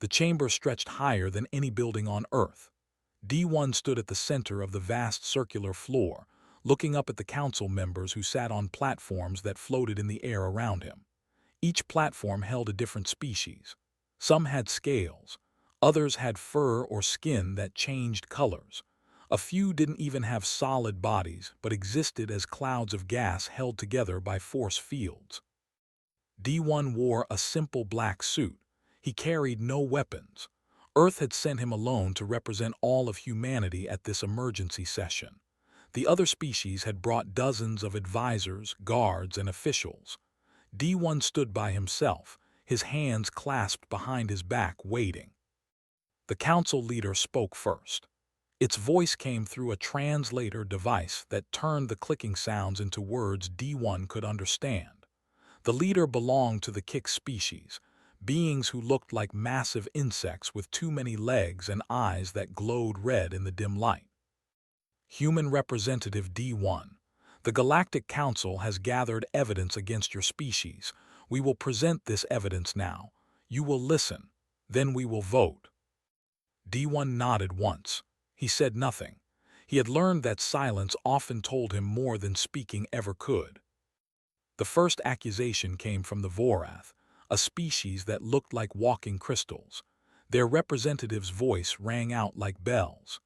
The chamber stretched higher than any building on Earth. D1 stood at the center of the vast circular floor, looking up at the council members who sat on platforms that floated in the air around him. Each platform held a different species. Some had scales, others had fur or skin that changed colors. A few didn't even have solid bodies, but existed as clouds of gas held together by force fields. D1 wore a simple black suit. He carried no weapons. Earth had sent him alone to represent all of humanity at this emergency session. The other species had brought dozens of advisors, guards, and officials. D1 stood by himself, his hands clasped behind his back, waiting. The council leader spoke first. Its voice came through a translator device that turned the clicking sounds into words D1 could understand. The leader belonged to the Kick species, beings who looked like massive insects with too many legs and eyes that glowed red in the dim light. Human Representative D1, the Galactic Council has gathered evidence against your species. We will present this evidence now. You will listen. Then we will vote. D1 nodded once. He said nothing. He had learned that silence often told him more than speaking ever could. The first accusation came from the Vorath, a species that looked like walking crystals. Their representative's voice rang out like bells.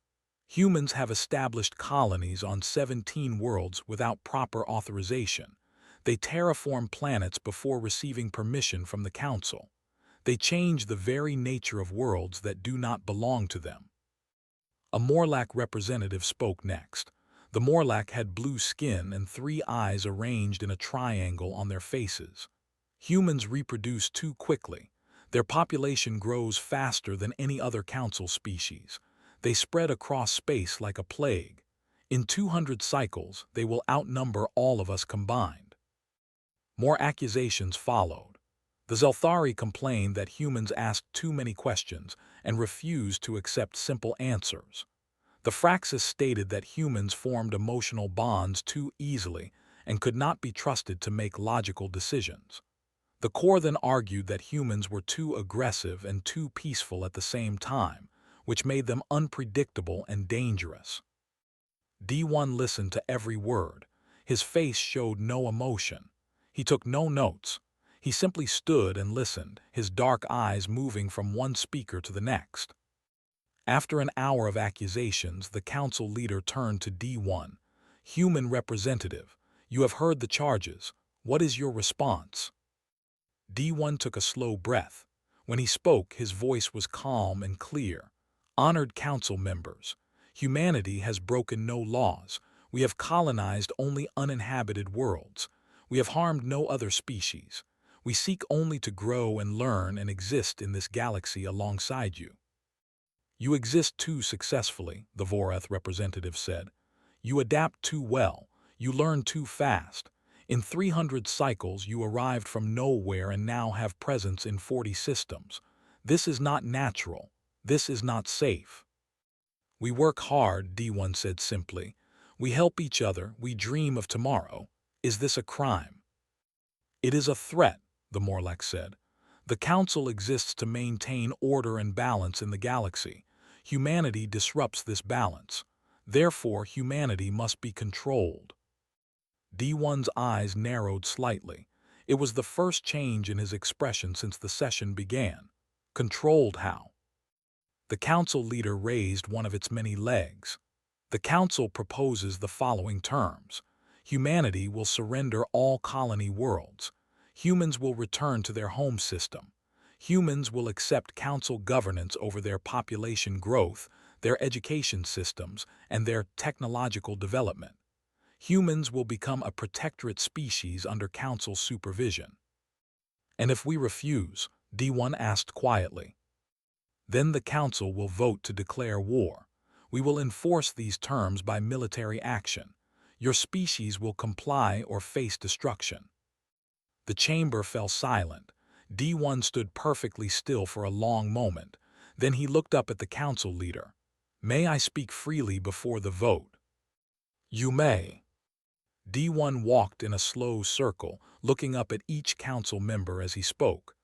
Humans have established colonies on 17 worlds without proper authorization. They terraform planets before receiving permission from the Council. They change the very nature of worlds that do not belong to them. A Morlack representative spoke next. The Morlack had blue skin and 3 eyes arranged in a triangle on their faces. Humans reproduce too quickly. Their population grows faster than any other council species. They spread across space like a plague. In 200 cycles, they will outnumber all of us combined. More accusations followed. The Zelthari complained that humans asked too many questions and refused to accept simple answers. The Fraxis stated that humans formed emotional bonds too easily and could not be trusted to make logical decisions. The core then argued that humans were too aggressive and too peaceful at the same time, which made them unpredictable and dangerous. D1 listened to every word. His face showed no emotion. He took no notes. He simply stood and listened, his dark eyes moving from one speaker to the next. After an hour of accusations, the council leader turned to D1. Human Representative, you have heard the charges. What is your response? D1 took a slow breath. When he spoke, his voice was calm and clear. Honored council members, humanity has broken no laws. We have colonized only uninhabited worlds. We have harmed no other species. We seek only to grow and learn and exist in this galaxy alongside you. You exist too successfully, the Vorath representative said. You adapt too well. You learn too fast. In 300 cycles, you arrived from nowhere and now have presence in 40 systems. This is not natural. This is not safe. We work hard, D1 said simply. We help each other. We dream of tomorrow. Is this a crime? It is a threat, the Morlack said. The Council exists to maintain order and balance in the galaxy. Humanity disrupts this balance. Therefore, humanity must be controlled. D1's eyes narrowed slightly. It was the first change in his expression since the session began. Controlled how? The council leader raised one of its many legs. The council proposes the following terms. Humanity will surrender all colony worlds. Humans will return to their home system. Humans will accept council governance over their population growth, their education systems, and their technological development. Humans will become a protectorate species under council supervision. And if we refuse, D1 asked quietly, then the council will vote to declare war. We will enforce these terms by military action. Your species will comply or face destruction. The chamber fell silent. D1 stood perfectly still for a long moment. Then he looked up at the council leader. May I speak freely before the vote? You may. D1 walked in a slow circle, looking up at each council member as he spoke.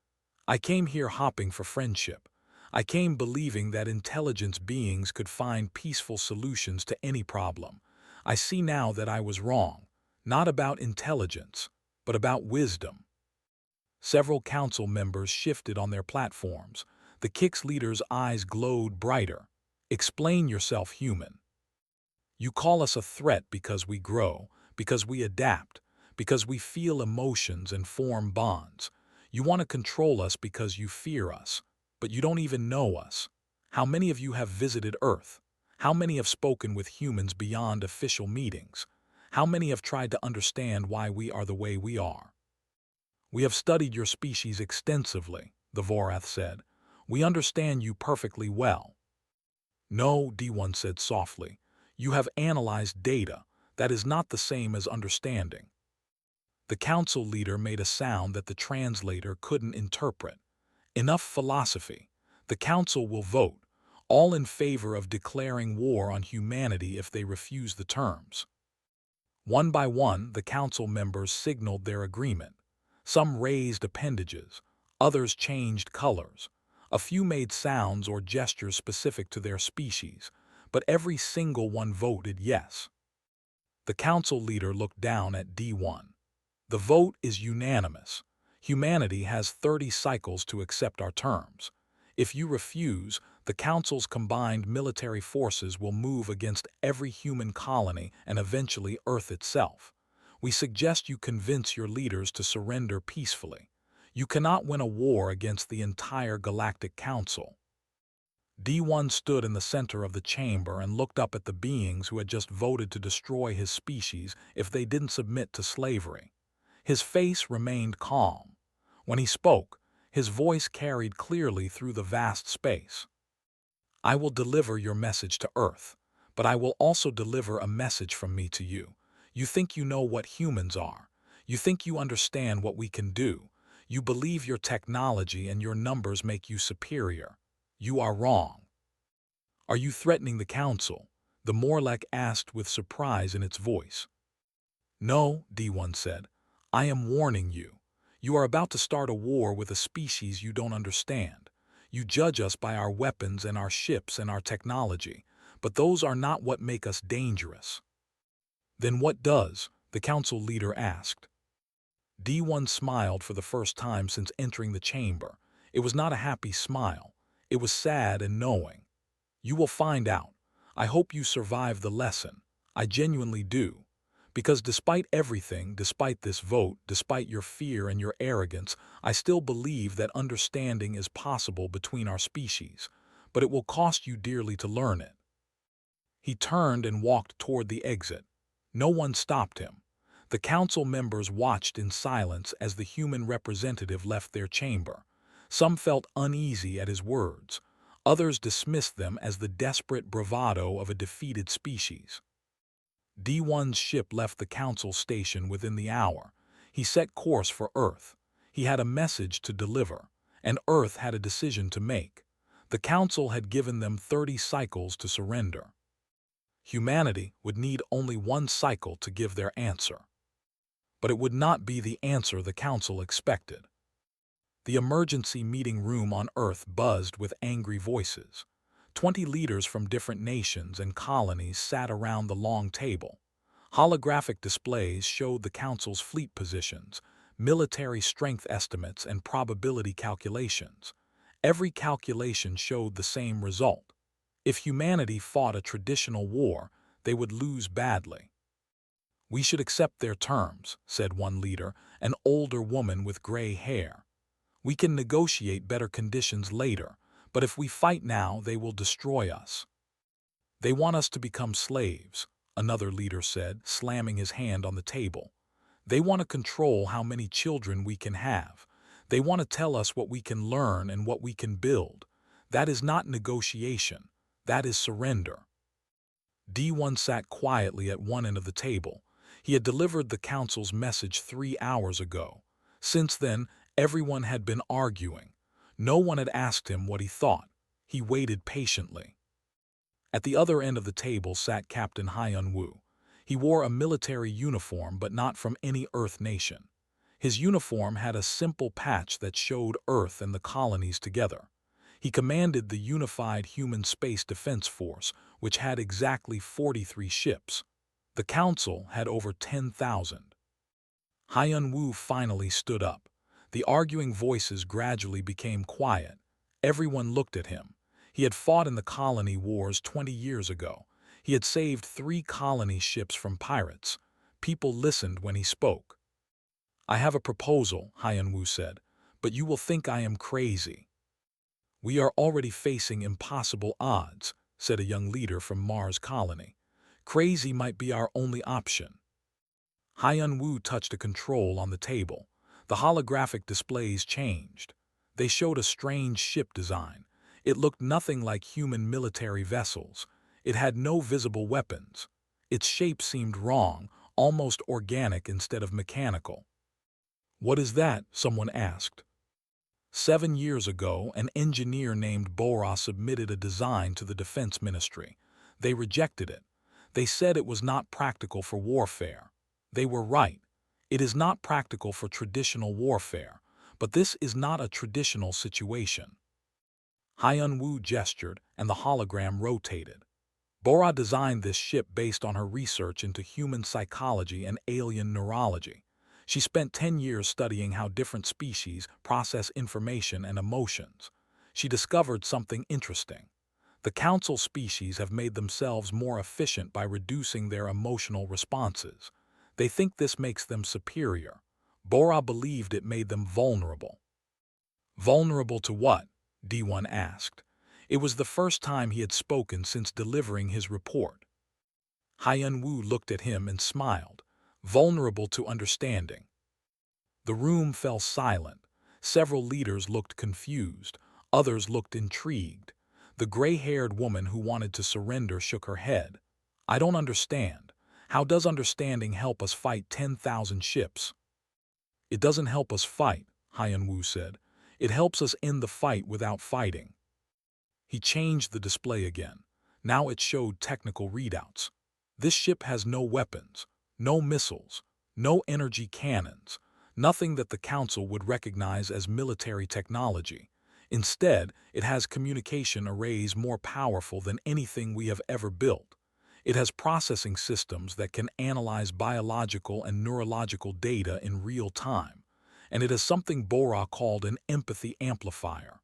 I came here hopping for friendship. I came believing that intelligence beings could find peaceful solutions to any problem. I see now that I was wrong, not about intelligence, but about wisdom. Several council members shifted on their platforms. The Kix leader's eyes glowed brighter. Explain yourself, human. You call us a threat because we grow, because we adapt, because we feel emotions and form bonds. You want to control us because you fear us, but you don't even know us. How many of you have visited Earth? How many have spoken with humans beyond official meetings? How many have tried to understand why we are the way we are? We have studied your species extensively, the Vorath said. We understand you perfectly well. No, D1 said softly. You have analyzed data. That is not the same as understanding. The council leader made a sound that the translator couldn't interpret. Enough philosophy. The council will vote, all in favor of declaring war on humanity if they refuse the terms. One by one, the council members signaled their agreement. Some raised appendages, others changed colors. A few made sounds or gestures specific to their species, but every single one voted yes. The council leader looked down at D1. The vote is unanimous. Humanity has 30 cycles to accept our terms. If you refuse, the Council's combined military forces will move against every human colony and eventually Earth itself. We suggest you convince your leaders to surrender peacefully. You cannot win a war against the entire Galactic Council. D1 stood in the center of the chamber and looked up at the beings who had just voted to destroy his species if they didn't submit to slavery. His face remained calm. When he spoke, his voice carried clearly through the vast space. I will deliver your message to Earth, but I will also deliver a message from me to you. You think you know what humans are. You think you understand what we can do. You believe your technology and your numbers make you superior. You are wrong. Are you threatening the Council? The Morlech asked with surprise in its voice. No, D1 said. I am warning you. You are about to start a war with a species you don't understand. You judge us by our weapons and our ships and our technology, but those are not what make us dangerous. Then what does? The council leader asked. D1 smiled for the first time since entering the chamber. It was not a happy smile. It was sad and knowing. You will find out. I hope you survive the lesson. I genuinely do. Because despite everything, despite this vote, despite your fear and your arrogance, I still believe that understanding is possible between our species, but it will cost you dearly to learn it. He turned and walked toward the exit. No one stopped him. The council members watched in silence as the human representative left their chamber. Some felt uneasy at his words. Others dismissed them as the desperate bravado of a defeated species. D1's ship left the council station within the hour. He set course for Earth. He had a message to deliver, and Earth had a decision to make. The council had given them 30 cycles to surrender. Humanity would need only one cycle to give their answer. But it would not be the answer the council expected. The emergency meeting room on Earth buzzed with angry voices. 20 leaders from different nations and colonies sat around the long table. Holographic displays showed the Council's fleet positions, military strength estimates, and probability calculations. Every calculation showed the same result. If humanity fought a traditional war, they would lose badly. We should accept their terms, said one leader, an older woman with gray hair. We can negotiate better conditions later, but if we fight now, they will destroy us. They want us to become slaves, another leader said, slamming his hand on the table. They want to control how many children we can have. They want to tell us what we can learn and what we can build. That is not negotiation. That is surrender. D1 sat quietly at one end of the table. He had delivered the council's message 3 hours ago. Since then, everyone had been arguing. No one had asked him what he thought. He waited patiently. At the other end of the table sat Captain Hyun-woo. He wore a military uniform but not from any Earth nation. His uniform had a simple patch that showed Earth and the colonies together. He commanded the Unified Human Space Defense Force, which had exactly 43 ships. The Council had over 10,000. Hyun-woo finally stood up. The arguing voices gradually became quiet. Everyone looked at him. He had fought in the colony wars 20 years ago. He had saved 3 colony ships from pirates. People listened when he spoke. "I have a proposal," Hyun-woo said, "but you will think I am crazy." "We are already facing impossible odds," said a young leader from Mars colony. "Crazy might be our only option." Hyun-woo touched a control on the table. The holographic displays changed. They showed a strange ship design. It looked nothing like human military vessels. It had no visible weapons. Its shape seemed wrong, almost organic instead of mechanical. "What is that?" someone asked. 7 years ago, an engineer named Bora submitted a design to the Defense Ministry. They rejected it. They said it was not practical for warfare. They were right. It is not practical for traditional warfare, but this is not a traditional situation. Hyun-woo gestured, and the hologram rotated. Bora designed this ship based on her research into human psychology and alien neurology. She spent 10 years studying how different species process information and emotions. She discovered something interesting. The council species have made themselves more efficient by reducing their emotional responses. They think this makes them superior. Bora believed it made them vulnerable. Vulnerable to what? D1 asked. It was the first time he had spoken since delivering his report. Hyun-woo looked at him and smiled. Vulnerable to understanding. The room fell silent. Several leaders looked confused. Others looked intrigued. The gray-haired woman who wanted to surrender shook her head. "I don't understand. How does understanding help us fight 10,000 ships?" "It doesn't help us fight," Hyun-woo said. "It helps us end the fight without fighting." He changed the display again. Now it showed technical readouts. This ship has no weapons, no missiles, no energy cannons, nothing that the Council would recognize as military technology. Instead, it has communication arrays more powerful than anything we have ever built. It has processing systems that can analyze biological and neurological data in real time. And it has something Bora called an empathy amplifier.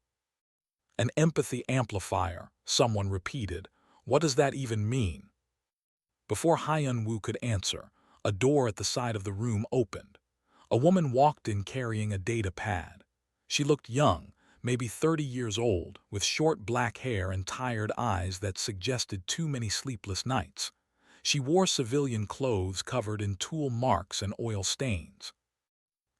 "An empathy amplifier," someone repeated. "What does that even mean?" Before Hyun-woo could answer, a door at the side of the room opened. A woman walked in carrying a data pad. She looked young, maybe 30 years old, with short black hair and tired eyes that suggested too many sleepless nights. She wore civilian clothes covered in tool marks and oil stains.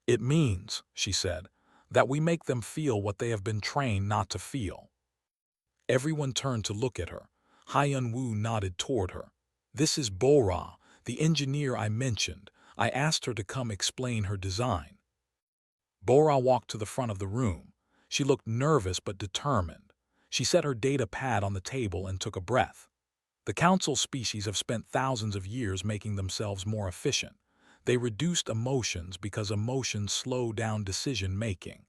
"It means," she said, "that we make them feel what they have been trained not to feel." Everyone turned to look at her. Hyun-woo nodded toward her. "This is Bora, the engineer I mentioned. I asked her to come explain her design." Bora walked to the front of the room. She looked nervous but determined. She set her data pad on the table and took a breath. The council species have spent thousands of years making themselves more efficient. They reduced emotions because emotions slow down decision-making.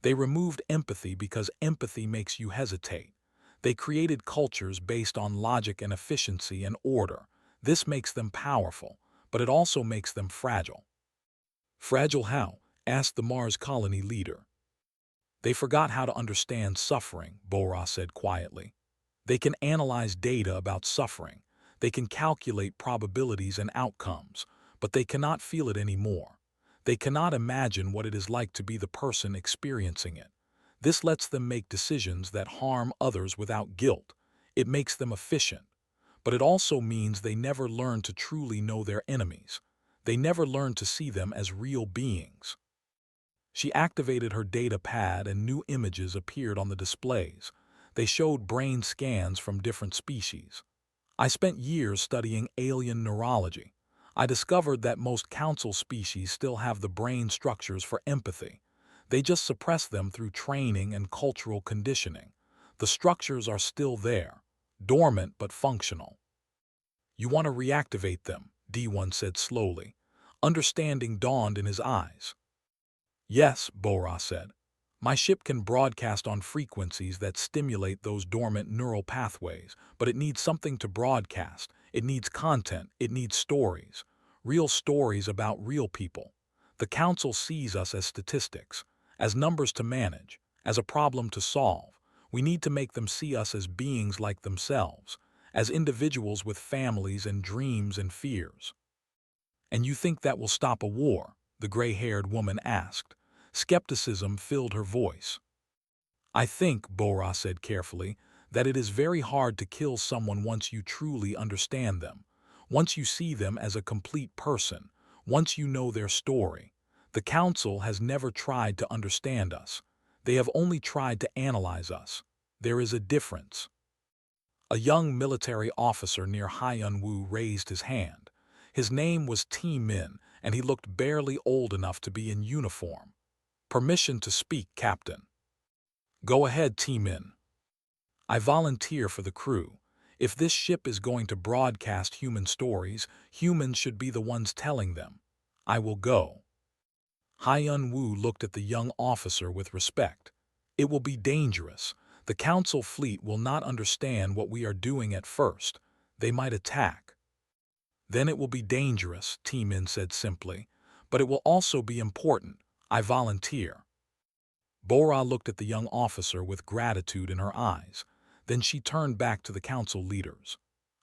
They removed empathy because empathy makes you hesitate. They created cultures based on logic and efficiency and order. This makes them powerful, but it also makes them fragile. "Fragile how?" asked the Mars colony leader. "They forgot how to understand suffering," Bora said quietly. "They can analyze data about suffering. They can calculate probabilities and outcomes, but they cannot feel it anymore. They cannot imagine what it is like to be the person experiencing it. This lets them make decisions that harm others without guilt. It makes them efficient. But it also means they never learn to truly know their enemies. They never learn to see them as real beings." She activated her data pad and new images appeared on the displays. They showed brain scans from different species. "I spent years studying alien neurology. I discovered that most council species still have the brain structures for empathy. They just suppress them through training and cultural conditioning. The structures are still there, dormant but functional." "You want to reactivate them," D1 said slowly. Understanding dawned in his eyes. "Yes," Bora said. My ship can broadcast on frequencies that stimulate those dormant neural pathways, but it needs something to broadcast. It needs content. It needs stories. Real stories about real people. The Council sees us as statistics, as numbers to manage, as a problem to solve. We need to make them see us as beings like themselves, as individuals with families and dreams and fears. And you think that will stop a war? The gray-haired woman asked. Skepticism filled her voice. I think, Bora said carefully, that it is very hard to kill someone once you truly understand them, once you see them as a complete person, once you know their story. The Council has never tried to understand us. They have only tried to analyze us. There is a difference. A young military officer near Hyun-woo raised his hand. His name was T-Min, and he looked barely old enough to be in uniform. Permission to speak, Captain. Go ahead, T-Min. I volunteer for the crew. If this ship is going to broadcast human stories, humans should be the ones telling them. I will go. Hyun-woo looked at the young officer with respect. It will be dangerous. The Council fleet will not understand what we are doing at first. They might attack. Then it will be dangerous, T-Min said simply. But it will also be important. I volunteer. Bora looked at the young officer with gratitude in her eyes. Then she turned back to the Council leaders.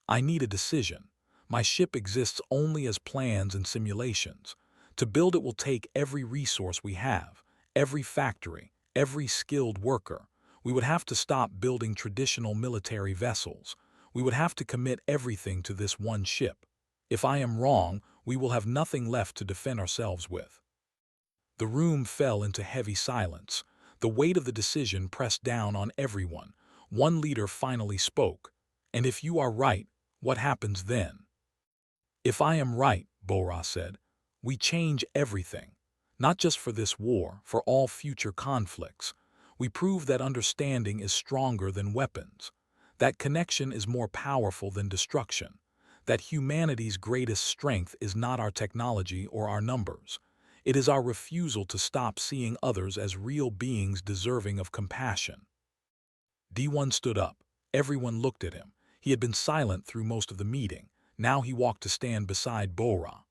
I need a decision. My ship exists only as plans and simulations. To build it will take every resource we have, every factory, every skilled worker. We would have to stop building traditional military vessels. We would have to commit everything to this one ship. If I am wrong, we will have nothing left to defend ourselves with. The room fell into heavy silence. The weight of the decision pressed down on everyone. One leader finally spoke. And if you are right, what happens then? If I am right, Bora said, we change everything. Not just for this war, for all future conflicts. We prove that understanding is stronger than weapons. That connection is more powerful than destruction. That humanity's greatest strength is not our technology or our numbers. It is our refusal to stop seeing others as real beings deserving of compassion. D1 stood up. Everyone looked at him. He had been silent through most of the meeting. Now he walked to stand beside Bora.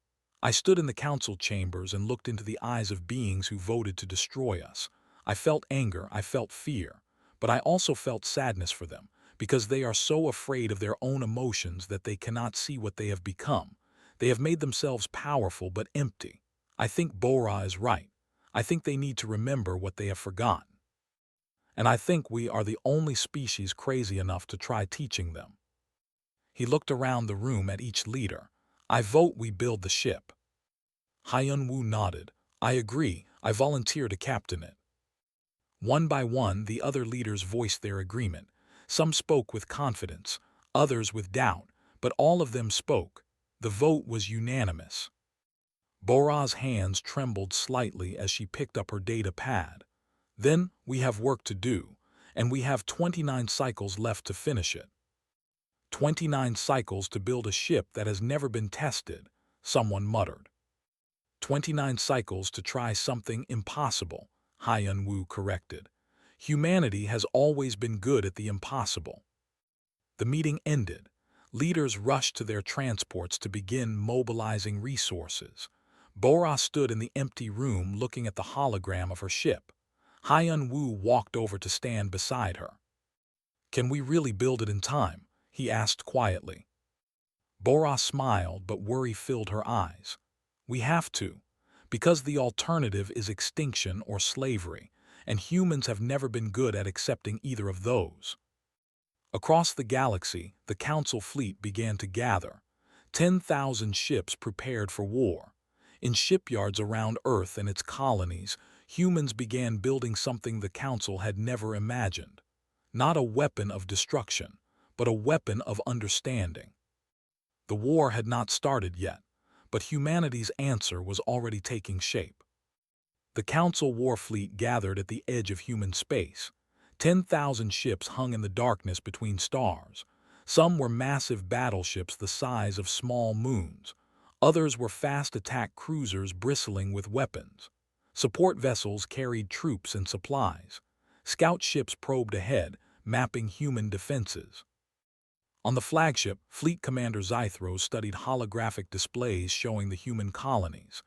I stood in the council chambers and looked into the eyes of beings who voted to destroy us. I felt anger, I felt fear, but I also felt sadness for them, because they are so afraid of their own emotions that they cannot see what they have become. They have made themselves powerful but empty. I think Bora is right. I think they need to remember what they have forgotten. And I think we are the only species crazy enough to try teaching them. He looked around the room at each leader. I vote we build the ship. Hyun-woo nodded. I agree. I volunteer to captain it. One by one, the other leaders voiced their agreement. Some spoke with confidence, others with doubt, but all of them spoke. The vote was unanimous. Bora's hands trembled slightly as she picked up her data pad. Then we have work to do, and we have 29 cycles left to finish it. 29 cycles to build a ship that has never been tested, someone muttered. 29 cycles to try something impossible, Hyun-woo corrected. Humanity has always been good at the impossible. The meeting ended. Leaders rushed to their transports to begin mobilizing resources. Bora stood in the empty room looking at the hologram of her ship. Hyun-woo walked over to stand beside her. Can we really build it in time? He asked quietly. Bora smiled, but worry filled her eyes. We have to, because the alternative is extinction or slavery, and humans have never been good at accepting either of those. Across the galaxy, the Council fleet began to gather. 10,000 ships prepared for war. In shipyards around Earth and its colonies, humans began building something the Council had never imagined. Not a weapon of destruction, but a weapon of understanding. The war had not started yet, but humanity's answer was already taking shape. The Council war fleet gathered at the edge of human space. 10,000 ships hung in the darkness between stars. Some were massive battleships the size of small moons. Others were fast attack cruisers bristling with weapons. Support vessels carried troops and supplies. Scout ships probed ahead, mapping human defenses. On the flagship, Fleet Commander Zythros studied holographic displays showing the human colonies.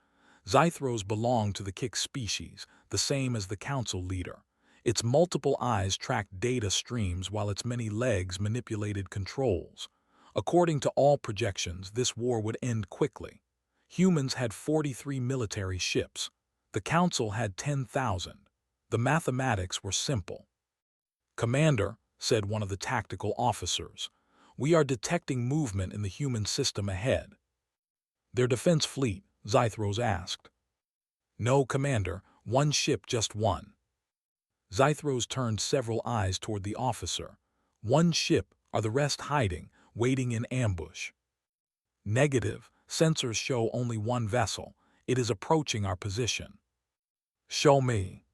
Zythros belonged to the Kix species, the same as the Council leader. Its multiple eyes tracked data streams while its many legs manipulated controls. According to all projections, this war would end quickly. Humans had 43 military ships. The Council had 10,000. The mathematics were simple. "Commander," said one of the tactical officers, "we are detecting movement in the human system ahead." "Their defense fleet?" Zythros asked. "No, Commander, one ship, just one." Zythros turned several eyes toward the officer. "One ship, are the rest hiding, waiting in ambush?" "Negative, sensors show only one vessel. It is approaching our position." "Show me."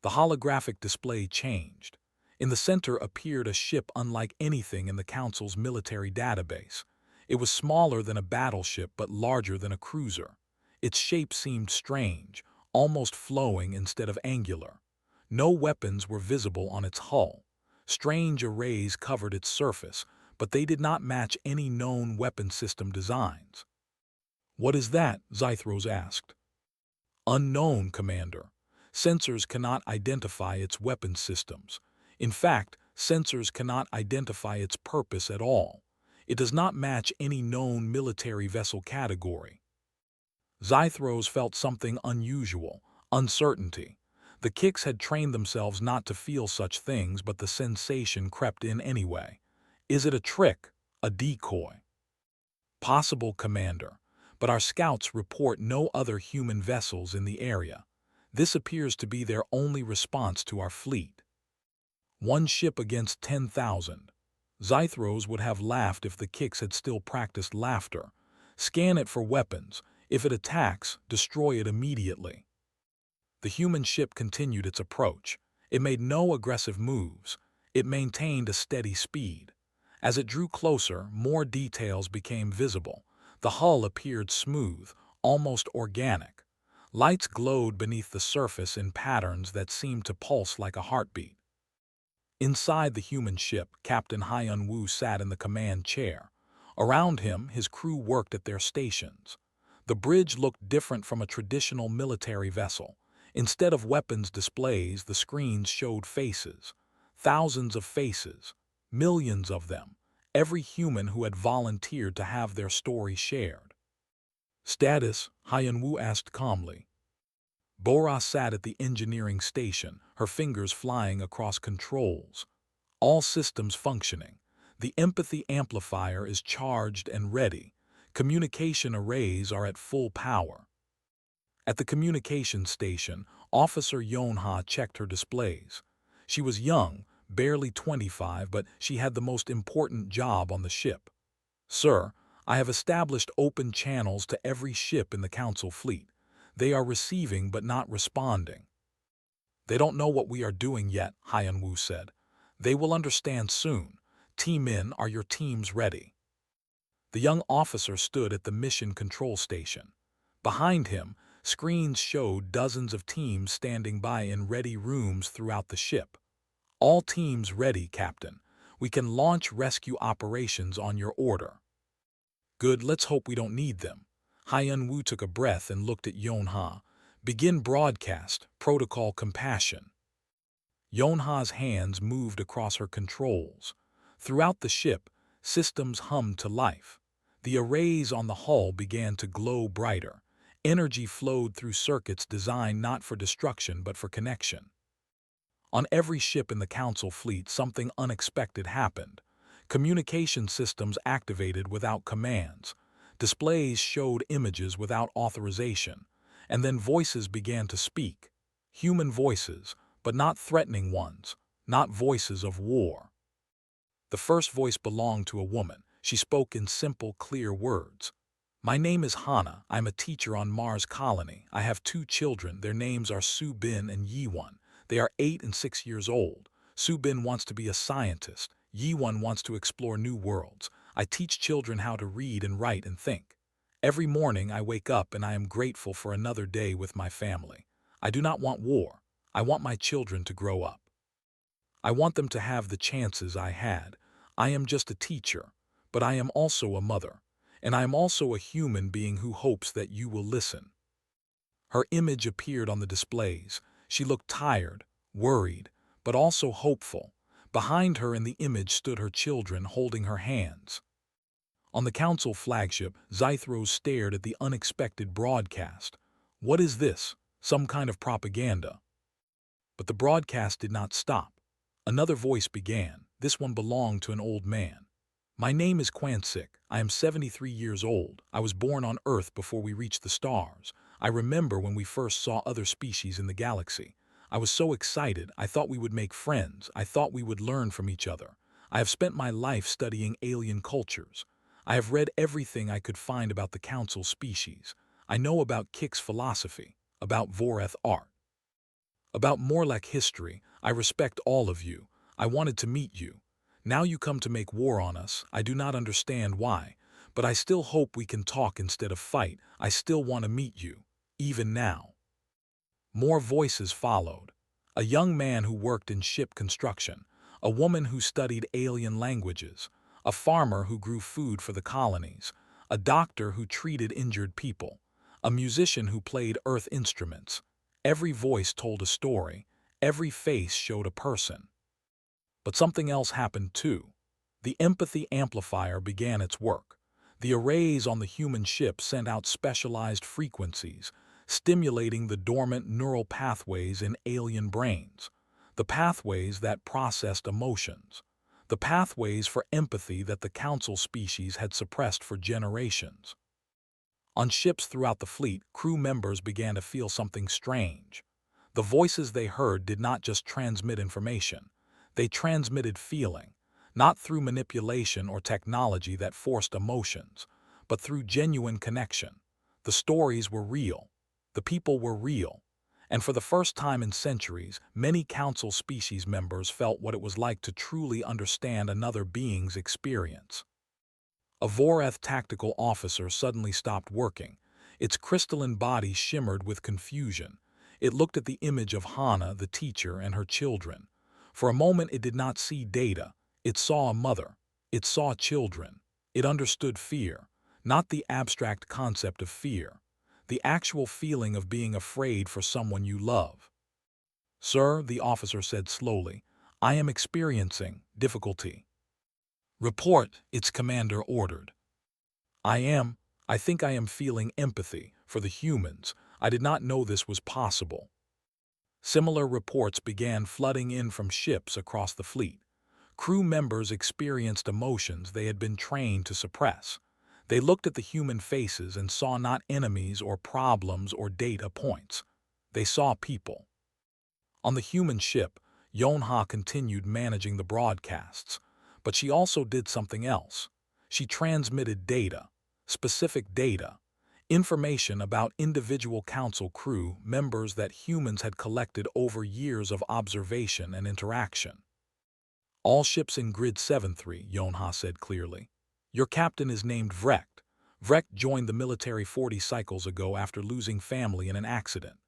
The holographic display changed. In the center appeared a ship unlike anything in the Council's military database. It was smaller than a battleship but larger than a cruiser. Its shape seemed strange, almost flowing instead of angular. No weapons were visible on its hull. Strange arrays covered its surface, but they did not match any known weapon system designs. "What is that?" Zythros asked. "Unknown, Commander. Sensors cannot identify its weapon systems. In fact, sensors cannot identify its purpose at all. It does not match any known military vessel category." Zythros felt something unusual, uncertainty. The Kix had trained themselves not to feel such things, but the sensation crept in anyway. "Is it a trick? A decoy?" "Possible, Commander, but our scouts report no other human vessels in the area. This appears to be their only response to our fleet." One ship against 10,000. Zythros would have laughed if the Kix had still practiced laughter. "Scan it for weapons. If it attacks, destroy it immediately." The human ship continued its approach. It made no aggressive moves. It maintained a steady speed. As it drew closer, more details became visible. The hull appeared smooth, almost organic. Lights glowed beneath the surface in patterns that seemed to pulse like a heartbeat. Inside the human ship, Captain Hyun-woo sat in the command chair. Around him, his crew worked at their stations. The bridge looked different from a traditional military vessel. Instead of weapons displays, the screens showed faces. Thousands of faces. Millions of them. Every human who had volunteered to have their story shared. "Status?" Hyun-woo asked calmly. Bora sat at the engineering station, her fingers flying across controls. "All systems functioning. The empathy amplifier is charged and ready. Communication arrays are at full power." At the communication station, Officer Yonha checked her displays. She was young, barely 25, but she had the most important job on the ship. "Sir, I have established open channels to every ship in the Council fleet. They are receiving but not responding." "They don't know what we are doing yet," Hyun-woo said. "They will understand soon. Team in, are your teams ready?" The young officer stood at the mission control station. Behind him, screens showed dozens of teams standing by in ready rooms throughout the ship. "All teams ready, Captain. We can launch rescue operations on your order." "Good, let's hope we don't need them." Hyun-woo took a breath and looked at Yonha. "Begin broadcast, protocol compassion." Yonha's hands moved across her controls. Throughout the ship, systems hummed to life. The arrays on the hull began to glow brighter. Energy flowed through circuits designed not for destruction but for connection. On every ship in the Council fleet, something unexpected happened. Communication systems activated without commands. Displays showed images without authorization. And then voices began to speak. Human voices, but not threatening ones, not voices of war. The first voice belonged to a woman. She spoke in simple, clear words. "My name is Hana. I'm a teacher on Mars colony. I have 2 children. Their names are Su-bin and Yi-won. They are 8 and 6 years old. Su-bin wants to be a scientist. Yi-won wants to explore new worlds. I teach children how to read and write and think. Every morning I wake up and I am grateful for another day with my family. I do not want war. I want my children to grow up. I want them to have the chances I had. I am just a teacher, but I am also a mother, and I am also a human being who hopes that you will listen." Her image appeared on the displays. She looked tired, worried, but also hopeful. Behind her in the image stood her children holding her hands. On the council flagship, Zythros stared at the unexpected broadcast. What is this? Some kind of propaganda? But the broadcast did not stop. Another voice began. This one belonged to an old man. "My name is Quansik. I am 73 years old. I was born on Earth before we reached the stars. I remember when we first saw other species in the galaxy. I was so excited. I thought we would make friends. I thought we would learn from each other. I have spent my life studying alien cultures. I have read everything I could find about the Council species. I know about Kik's philosophy, about Voreth art, about Morlech history. I respect all of you. I wanted to meet you. Now you come to make war on us. I do not understand why, but I still hope we can talk instead of fight. I still want to meet you, even now." More voices followed. A young man who worked in ship construction, a woman who studied alien languages, a farmer who grew food for the colonies, a doctor who treated injured people, a musician who played earth instruments. Every voice told a story. Every face showed a person. But something else happened too. The empathy amplifier began its work. The arrays on the human ship sent out specialized frequencies, stimulating the dormant neural pathways in alien brains, the pathways that processed emotions, the pathways for empathy that the Council species had suppressed for generations. On ships throughout the fleet, crew members began to feel something strange. The voices they heard did not just transmit information. They transmitted feeling, not through manipulation or technology that forced emotions, but through genuine connection. The stories were real. The people were real. And for the first time in centuries, many Council species members felt what it was like to truly understand another being's experience. A Voreth tactical officer suddenly stopped working. Its crystalline body shimmered with confusion. It looked at the image of Hana, the teacher, and her children. For a moment it did not see Data. It saw a mother. It saw children. It understood fear, not the abstract concept of fear, the actual feeling of being afraid for someone you love. "Sir," the officer said slowly, "I am experiencing difficulty." "Report," its commander ordered. I think I am feeling empathy for the humans. I did not know this was possible." Similar reports began flooding in from ships across the fleet. Crew members experienced emotions they had been trained to suppress. They looked at the human faces and saw not enemies or problems or data points. They saw people. On the human ship, Yonha continued managing the broadcasts, but she also did something else. She transmitted data, specific data, information about individual Council crew members that humans had collected over years of observation and interaction. "All ships in Grid 7-3, Yonha said clearly. Your captain is named Vrecht. Vrecht joined the military 40 cycles ago after losing family in an accident.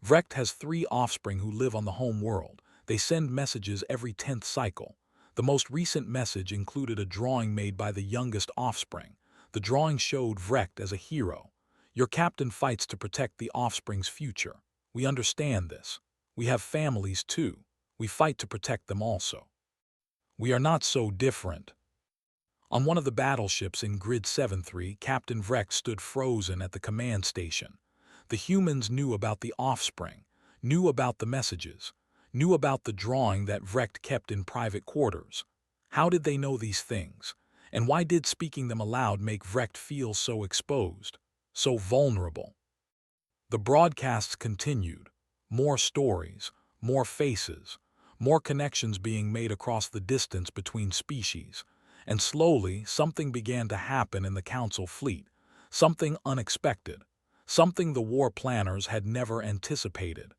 Vrecht has 3 offspring who live on the home world. They send messages every 10th cycle. The most recent message included a drawing made by the youngest offspring. The drawing showed Vrecht as a hero. Your captain fights to protect the offspring's future. We understand this. We have families too. We fight to protect them also. We are not so different." On one of the battleships in Grid 7-3, Captain Vrecht stood frozen at the command station. The humans knew about the offspring, knew about the messages, knew about the drawing that Vrecht kept in private quarters. How did they know these things? And why did speaking them aloud make Vrecht feel so exposed, so vulnerable? The broadcasts continued. More stories, more faces, more connections being made across the distance between species. And slowly, something began to happen in the Council fleet. Something unexpected. Something the war planners had never anticipated.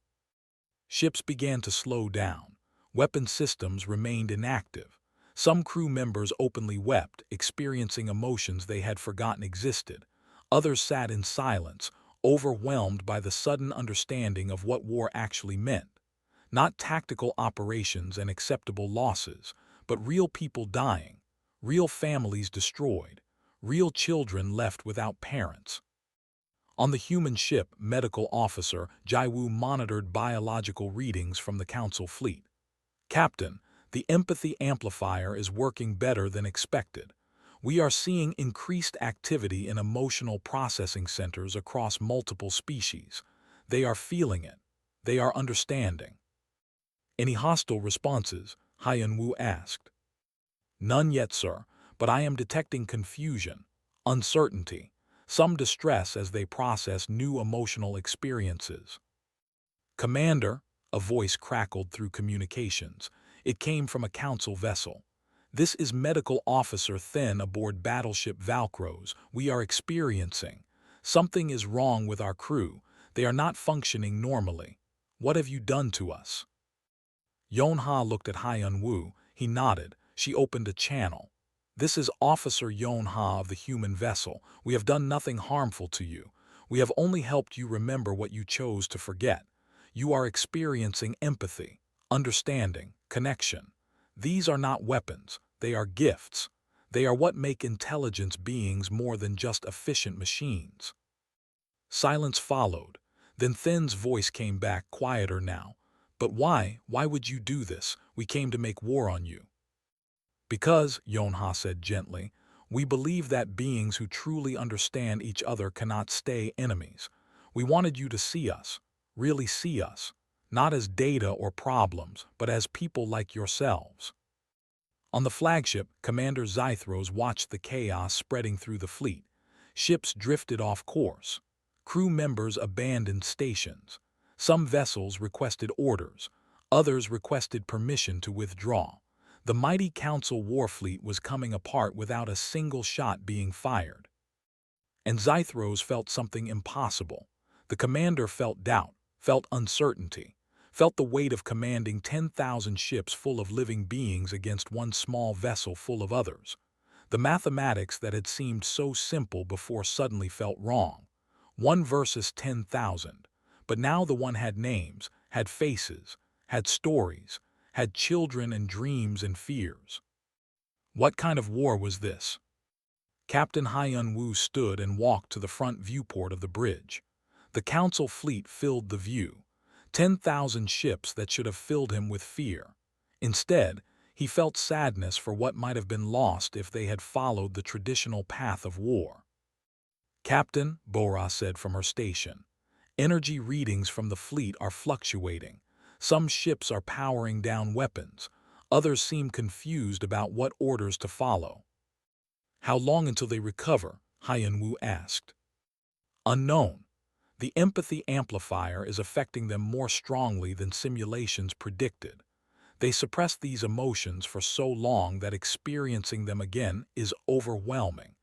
Ships began to slow down. Weapon systems remained inactive. Some crew members openly wept, experiencing emotions they had forgotten existed. Others sat in silence, overwhelmed by the sudden understanding of what war actually meant. Not tactical operations and acceptable losses, but real people dying, real families destroyed, real children left without parents. On the human ship, medical officer Jaiwu monitored biological readings from the Council fleet. Captain, the empathy amplifier is working better than expected. We are seeing increased activity in emotional processing centers across multiple species. They are feeling it. They are understanding. Any hostile responses? Hyun-woo asked. None yet, sir, but I am detecting confusion, uncertainty, some distress as they process new emotional experiences. Commander, a voice crackled through communications. It came from a council vessel. This is Medical Officer Thin aboard battleship Valkyros. We are experiencing. Something is wrong with our crew. They are not functioning normally. What have you done to us? Yonha looked at Hyun-woo. He nodded. She opened a channel. This is Officer Yonha of the human vessel. We have done nothing harmful to you. We have only helped you remember what you chose to forget. You are experiencing empathy, understanding, connection. These are not weapons. They are gifts. They are what make intelligence beings more than just efficient machines. Silence followed. Then Thin's voice came back, quieter now. But why? Why would you do this? We came to make war on you. Because, Yonha said gently, we believe that beings who truly understand each other cannot stay enemies. We wanted you to see us, really see us, not as data or problems, but as people like yourselves. On the flagship, Commander Zythros watched the chaos spreading through the fleet. Ships drifted off course. Crew members abandoned stations. Some vessels requested orders. Others requested permission to withdraw. The mighty Council war fleet was coming apart without a single shot being fired. And Zythros felt something impossible. The commander felt doubt, felt uncertainty, felt the weight of commanding 10,000 ships full of living beings against one small vessel full of others. The mathematics that had seemed so simple before suddenly felt wrong. 1 versus 10,000. But now the one had names, had faces, had stories, had children and dreams and fears. What kind of war was this? Captain Hyun-woo stood and walked to the front viewport of the bridge. The Council fleet filled the view. 10,000 ships that should have filled him with fear. Instead, he felt sadness for what might have been lost if they had followed the traditional path of war. Captain, Bora said from her station, energy readings from the fleet are fluctuating. Some ships are powering down weapons. Others seem confused about what orders to follow. How long until they recover? Hyun-woo asked. Unknown. The empathy amplifier is affecting them more strongly than simulations predicted. They suppressed these emotions for so long that experiencing them again is overwhelming.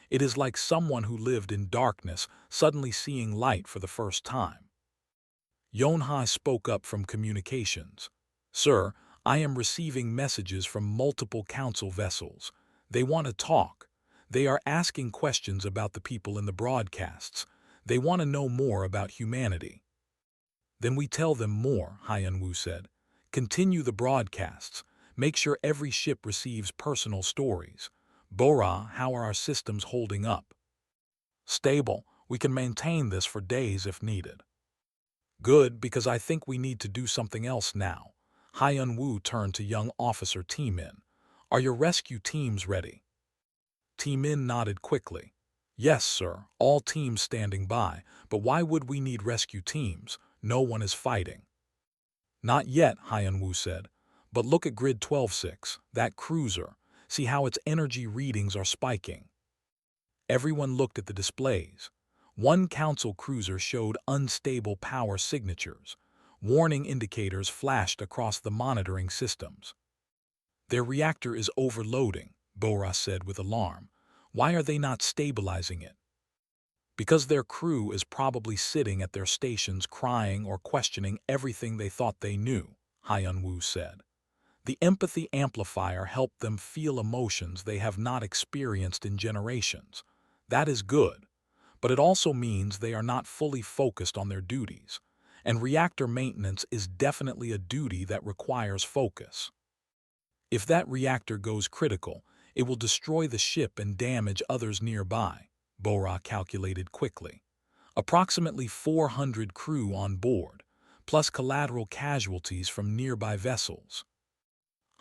It is like someone who lived in darkness suddenly seeing light for the first time. Yonha spoke up from communications. Sir, I am receiving messages from multiple council vessels. They want to talk. They are asking questions about the people in the broadcasts. They want to know more about humanity. Then we tell them more, Hyun-woo said. Continue the broadcasts. Make sure every ship receives personal stories. Bora, how are our systems holding up? Stable. We can maintain this for days if needed. Good, because I think we need to do something else now. Hyun-woo turned to young officer T-Min. Are your rescue teams ready? T-Min nodded quickly. Yes, sir, all teams standing by, but why would we need rescue teams? No one is fighting. Not yet, Hyun-woo said. But look at grid 12-6, that cruiser. See how its energy readings are spiking. Everyone looked at the displays. One council cruiser showed unstable power signatures. Warning indicators flashed across the monitoring systems. Their reactor is overloading, Bora said with alarm. Why are they not stabilizing it? Because their crew is probably sitting at their stations crying or questioning everything they thought they knew, Hyun-woo said. The empathy amplifier helped them feel emotions they have not experienced in generations. That is good. but it also means they are not fully focused on their duties, and reactor maintenance is definitely a duty that requires focus. If that reactor goes critical, it will destroy the ship and damage others nearby, Bora calculated quickly. Approximately 400 crew on board, plus collateral casualties from nearby vessels.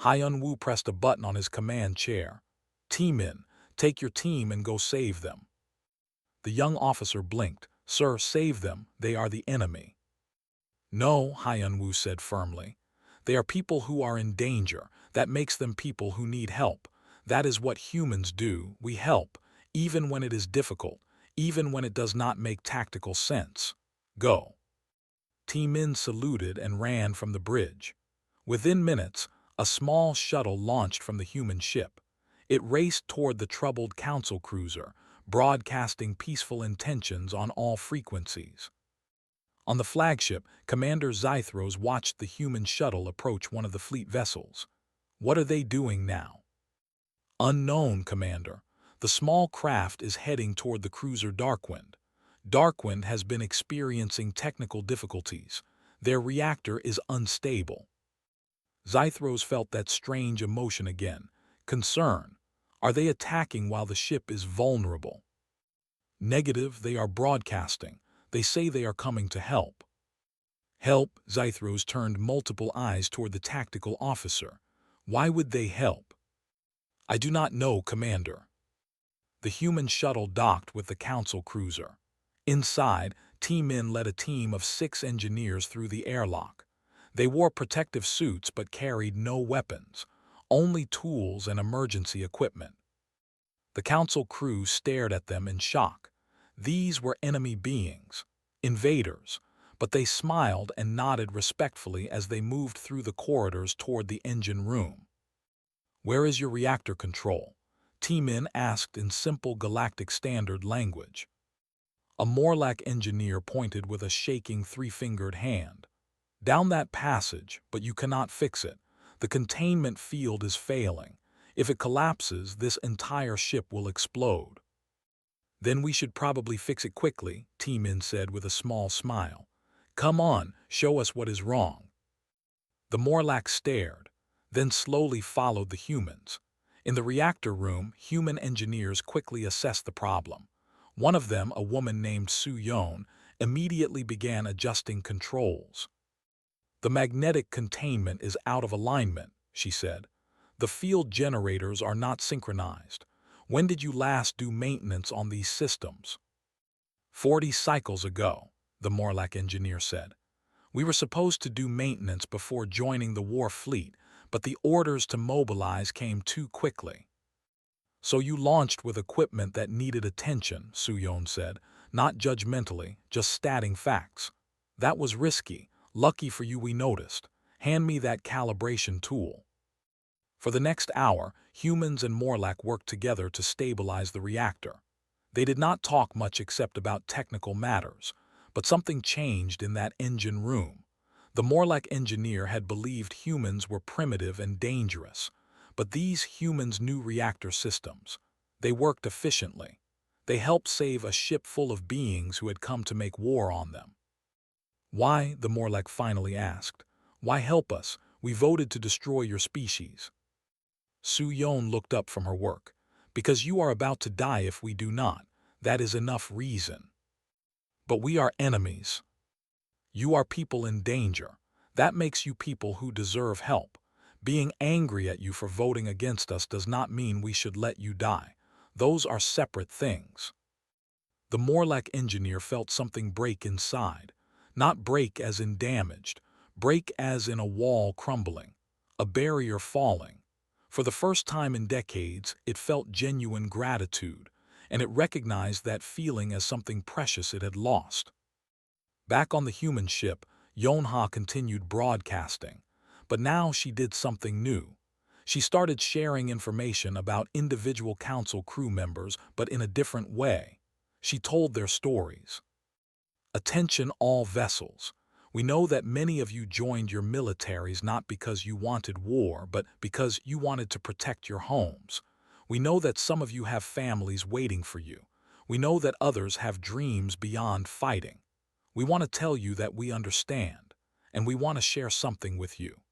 Hyun-woo pressed a button on his command chair. "Team-in, take your team and go save them." The young officer blinked. "Sir, save them, they are the enemy." "No," Hyun-woo said firmly. "They are people who are in danger. That makes them people who need help. That is what humans do. We help, even when it is difficult, even when it does not make tactical sense. Go." Team-in saluted and ran from the bridge. Within minutes, a small shuttle launched from the human ship. It raced toward the troubled council cruiser, broadcasting peaceful intentions on all frequencies. On the flagship, Commander Zythros watched the human shuttle approach one of the fleet vessels. "What are they doing now?" "Unknown, Commander. The small craft is heading toward the cruiser Darkwind. Darkwind has been experiencing technical difficulties. Their reactor is unstable." Zythros felt that strange emotion again. Concern. Are they attacking while the ship is vulnerable? "Negative, they are broadcasting. They say they are coming to help." "Help?" Zythros turned multiple eyes toward the tactical officer. "Why would they help?" "I do not know, Commander." The human shuttle docked with the council cruiser. Inside, Team-in led a team of 6 engineers through the airlock. They wore protective suits but carried no weapons, only tools and emergency equipment. The council crew stared at them in shock. These were enemy beings, invaders, but they smiled and nodded respectfully as they moved through the corridors toward the engine room. "Where is your reactor control?" Team-in asked in simple galactic standard language. A Morlack engineer pointed with a shaking 3-fingered hand. "Down that passage, but you cannot fix it. The containment field is failing. If it collapses, this entire ship will explode." "Then we should probably fix it quickly," Team-in said with a small smile. "Come on, show us what is wrong." The Morlack stared, then slowly followed the humans. In the reactor room, human engineers quickly assessed the problem. One of them, a woman named Soo-yeon, immediately began adjusting controls. "The magnetic containment is out of alignment," she said. "The field generators are not synchronized. When did you last do maintenance on these systems?" 40 cycles ago, the Morlack engineer said. "We were supposed to do maintenance before joining the war fleet, but the orders to mobilize came too quickly." "So you launched with equipment that needed attention," Soo-yeon said, "not judgmentally, just stating facts. That was risky. Lucky for you we noticed. Hand me that calibration tool." For the next hour, humans and Morlack worked together to stabilize the reactor. They did not talk much except about technical matters, but something changed in that engine room. The Morlack engineer had believed humans were primitive and dangerous, but these humans knew reactor systems. They worked efficiently. They helped save a ship full of beings who had come to make war on them. "Why?" the Morlack finally asked. "Why help us? We voted to destroy your species." Soo-yeon looked up from her work. "Because you are about to die if we do not. That is enough reason." "But we are enemies. You are people in danger. That makes you people who deserve help. Being angry at you for voting against us does not mean we should let you die. Those are separate things." The Morlack engineer felt something break inside. Not break as in damaged, break as in a wall crumbling, a barrier falling. For the first time in decades, it felt genuine gratitude, and it recognized that feeling as something precious it had lost. Back on the human ship, Yonha continued broadcasting, but now she did something new. She started sharing information about individual council crew members, but in a different way. She told their stories. "Attention all vessels. We know that many of you joined your militaries not because you wanted war, but because you wanted to protect your homes. We know that some of you have families waiting for you. We know that others have dreams beyond fighting. We want to tell you that we understand, and we want to share something with you."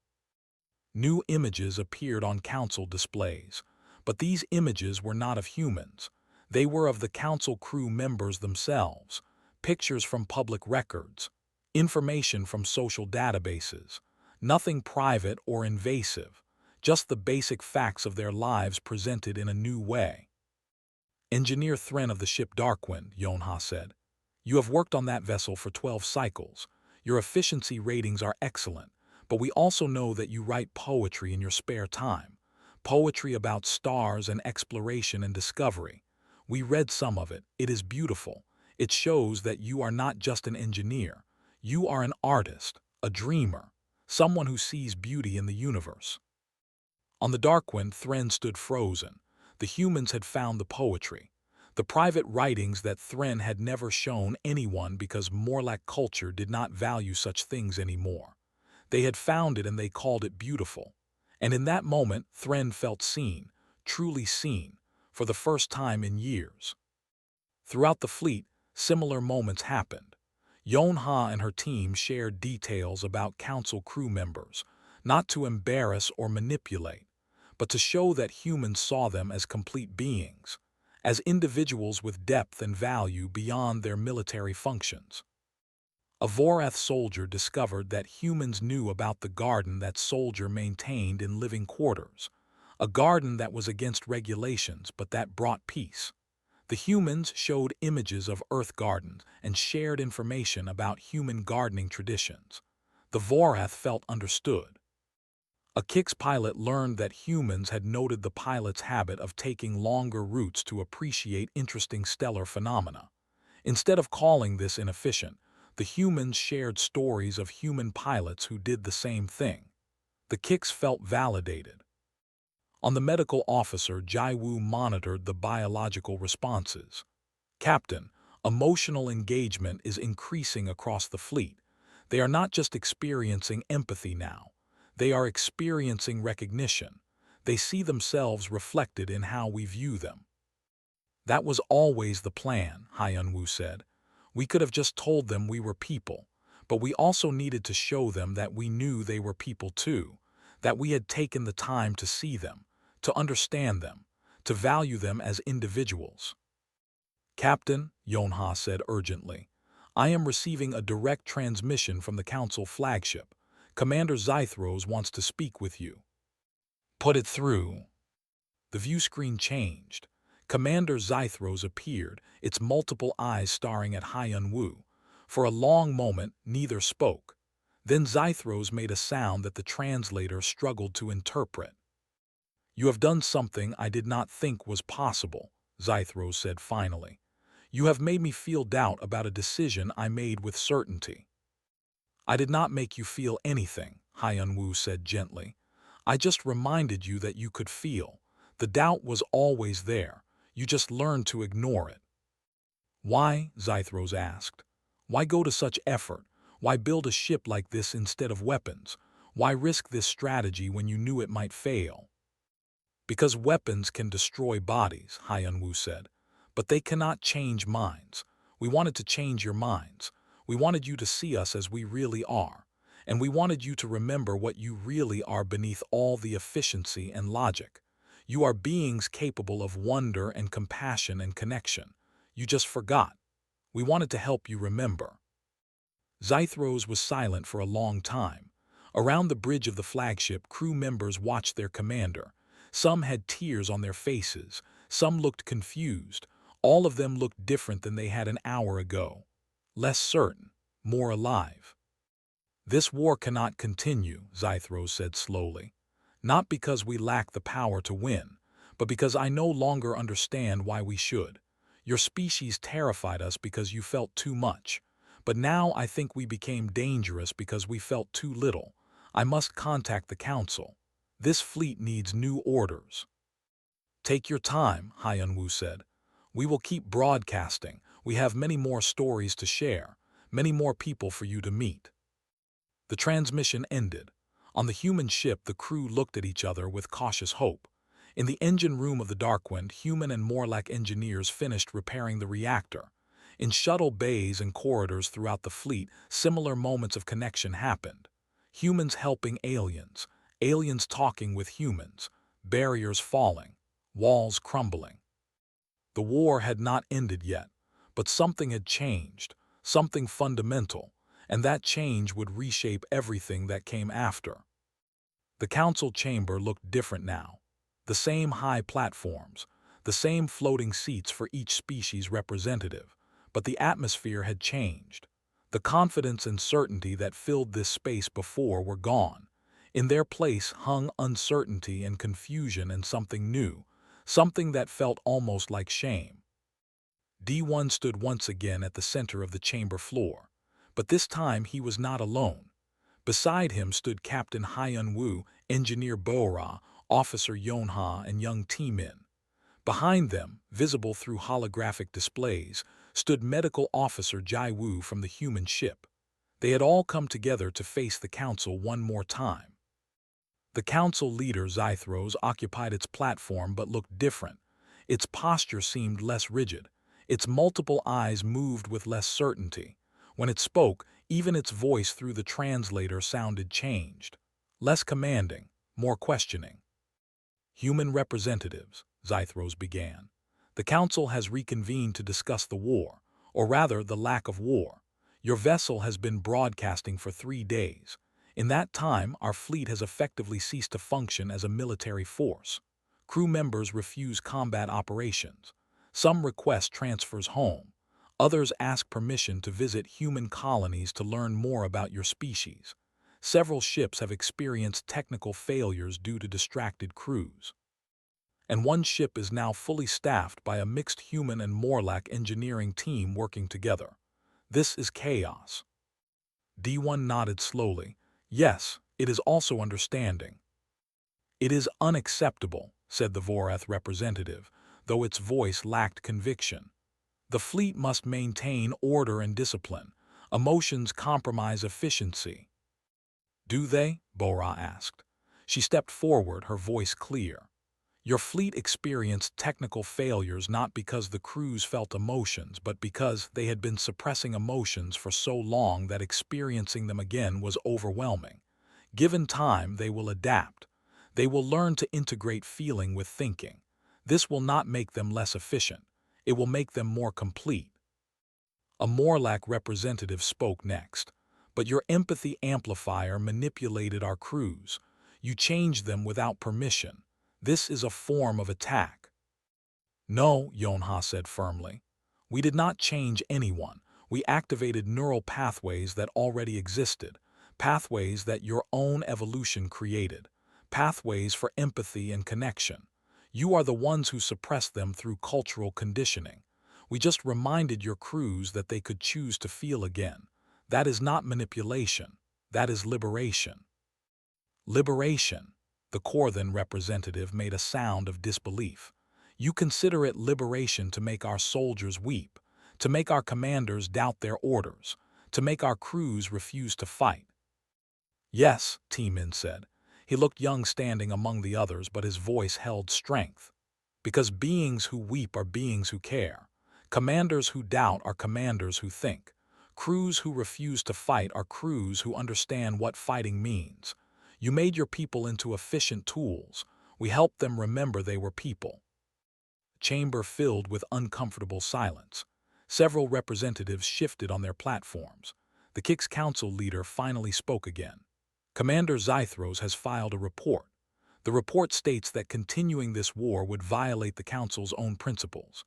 New images appeared on council displays, but these images were not of humans. They were of the council crew members themselves, pictures from public records, information from social databases, nothing private or invasive, just the basic facts of their lives presented in a new way. "Engineer Thren of the ship Darkwind," Yonha said. "You have worked on that vessel for 12 cycles. Your efficiency ratings are excellent, but we also know that you write poetry in your spare time. Poetry about stars and exploration and discovery. We read some of it. It is beautiful. It shows that you are not just an engineer. You are an artist, a dreamer, someone who sees beauty in the universe." On the Darkwind, Thren stood frozen. The humans had found the poetry, the private writings that Thren had never shown anyone because Morlac culture did not value such things anymore. They had found it and they called it beautiful. And in that moment, Thren felt seen, truly seen, for the first time in years. Throughout the fleet, similar moments happened. Yonha and her team shared details about council crew members, not to embarrass or manipulate, but to show that humans saw them as complete beings, as individuals with depth and value beyond their military functions. A Vorath soldier discovered that humans knew about the garden that soldier maintained in living quarters, a garden that was against regulations but that brought peace. The humans showed images of Earth gardens and shared information about human gardening traditions. The Vorath felt understood. A Kix pilot learned that humans had noted the pilot's habit of taking longer routes to appreciate interesting stellar phenomena. Instead of calling this inefficient, the humans shared stories of human pilots who did the same thing. The Kix felt validated. On the medical officer, Jaiwu monitored the biological responses. "Captain, emotional engagement is increasing across the fleet. They are not just experiencing empathy now. They are experiencing recognition. They see themselves reflected in how we view them." "That was always the plan," Hyunwoo said. "We could have just told them we were people, but we also needed to show them that we knew they were people too, that we had taken the time to see them, to understand them, to value them as individuals." "Captain," Yonha said urgently, "I am receiving a direct transmission from the Council flagship. Commander Zythros wants to speak with you." "Put it through." The view screen changed. Commander Zythros appeared, its multiple eyes staring at Hyunwoo. For a long moment, neither spoke. Then Zythros made a sound that the translator struggled to interpret. "You have done something I did not think was possible," Zythros said finally. "You have made me feel doubt about a decision I made with certainty." "I did not make you feel anything," Hyunwoo said gently. "I just reminded you that you could feel. The doubt was always there. You just learned to ignore it." "Why?" Zythros asked. "Why go to such effort? Why build a ship like this instead of weapons? Why risk this strategy when you knew it might fail?" "Because weapons can destroy bodies," Hyunwoo said. "But they cannot change minds. We wanted to change your minds. We wanted you to see us as we really are. And we wanted you to remember what you really are beneath all the efficiency and logic. You are beings capable of wonder and compassion and connection. You just forgot. We wanted to help you remember." Zythros was silent for a long time. Around the bridge of the flagship, crew members watched their commander. Some had tears on their faces. Some looked confused. All of them looked different than they had an hour ago. Less certain, more alive. "This war cannot continue," Zythros said slowly. "Not because we lack the power to win, but because I no longer understand why we should. Your species terrified us because you felt too much. But now I think we became dangerous because we felt too little. I must contact the Council. This fleet needs new orders." "Take your time," Hyunwoo said. "We will keep broadcasting. We have many more stories to share, many more people for you to meet." The transmission ended. On the human ship, the crew looked at each other with cautious hope. In the engine room of the Darkwind, human and Morlack engineers finished repairing the reactor. In shuttle bays and corridors throughout the fleet, similar moments of connection happened. Humans helping aliens, aliens talking with humans, barriers falling, walls crumbling. The war had not ended yet, but something had changed, something fundamental, and that change would reshape everything that came after. The council chamber looked different now. The same high platforms, the same floating seats for each species representative, but the atmosphere had changed. The confidence and certainty that filled this space before were gone. In their place hung uncertainty and confusion and something new, something that felt almost like shame. D1 stood once again at the center of the chamber floor, but this time he was not alone. Beside him stood Captain Hyun Woo, Engineer Bo-ra, Officer Yonha, and young T-Min. Behind them, visible through holographic displays, stood Medical Officer Jai-woo from the human ship. They had all come together to face the council one more time. The council leader, Zythros, occupied its platform but looked different. Its posture seemed less rigid. Its multiple eyes moved with less certainty. When it spoke, even its voice through the translator sounded changed. Less commanding, more questioning. Human representatives, Zythros began. The council has reconvened to discuss the war, or rather the lack of war. Your vessel has been broadcasting for 3 days. In that time, our fleet has effectively ceased to function as a military force. Crew members refuse combat operations. Some request transfers home. Others ask permission to visit human colonies to learn more about your species. Several ships have experienced technical failures due to distracted crews. And one ship is now fully staffed by a mixed human and Morlack engineering team working together. This is chaos. D1 nodded slowly. Yes, it is also understanding. It is unacceptable, said the Vorath representative, though its voice lacked conviction. The fleet must maintain order and discipline. Emotions compromise efficiency. Do they? Bo-ra asked. She stepped forward, her voice clear. Your fleet experienced technical failures not because the crews felt emotions, but because they had been suppressing emotions for so long that experiencing them again was overwhelming. Given time, they will adapt. They will learn to integrate feeling with thinking. This will not make them less efficient. It will make them more complete. A Morlack representative spoke next. But your empathy amplifier manipulated our crews. You changed them without permission. This is a form of attack. No, Yonha said firmly. We did not change anyone. We activated neural pathways that already existed, pathways that your own evolution created, pathways for empathy and connection. You are the ones who suppressed them through cultural conditioning. We just reminded your crews that they could choose to feel again. That is not manipulation. That is liberation. Liberation. The Korthan representative made a sound of disbelief. You consider it liberation to make our soldiers weep, to make our commanders doubt their orders, to make our crews refuse to fight. Yes, T-Min said. He looked young standing among the others, but his voice held strength. Because beings who weep are beings who care. Commanders who doubt are commanders who think. Crews who refuse to fight are crews who understand what fighting means. You made your people into efficient tools. We helped them remember they were people. Chamber filled with uncomfortable silence. Several representatives shifted on their platforms. The Kix Council leader finally spoke again. Commander Zythros has filed a report. The report states that continuing this war would violate the Council's own principles.